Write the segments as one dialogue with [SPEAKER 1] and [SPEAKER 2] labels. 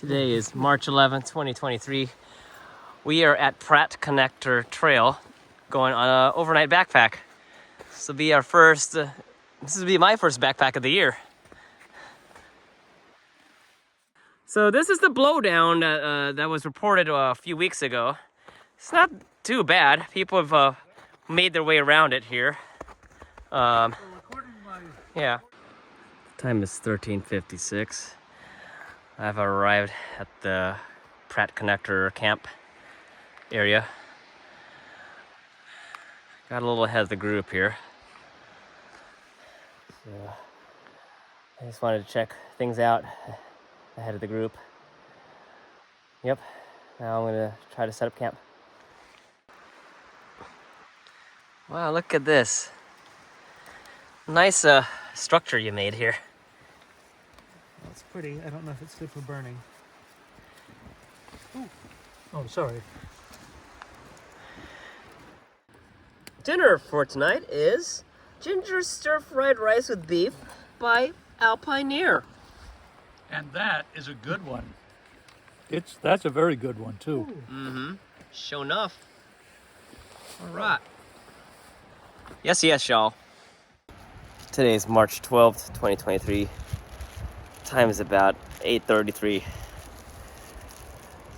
[SPEAKER 1] Today is March 11th, 2023. We are at Pratt Connector Trail going on an overnight backpack. This will be our first, this will be my first backpack of the year. So this is the blowdown that was reported a few weeks ago. It's not too bad. People have made their way around it here. Yeah. Time is 13:56. I've arrived at the Pratt Connector camp area. Got a little ahead of the group here. So I just wanted to check things out ahead of the group. Yep, now I'm gonna try to set up camp. Wow, look at this. Nice structure you made here.
[SPEAKER 2] It's pretty. I don't know if it's good for burning. Ooh. Oh, sorry.
[SPEAKER 1] Dinner for tonight is ginger stir-fried rice with beef by Alpineer.
[SPEAKER 3] And that is a good one. That's a very good one too.
[SPEAKER 1] Mm-hmm. Sure enough. All right. Yes, y'all. Today is March 12th, 2023. Time is about 8:33.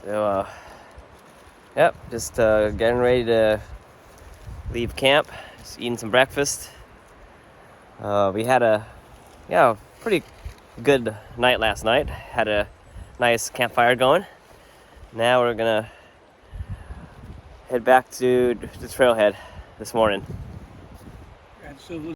[SPEAKER 1] So, yep, just getting ready to leave camp. Just eating some breakfast. We had a pretty good night last night. Had a nice campfire going. Now we're gonna head back to the trailhead this morning.
[SPEAKER 3] And so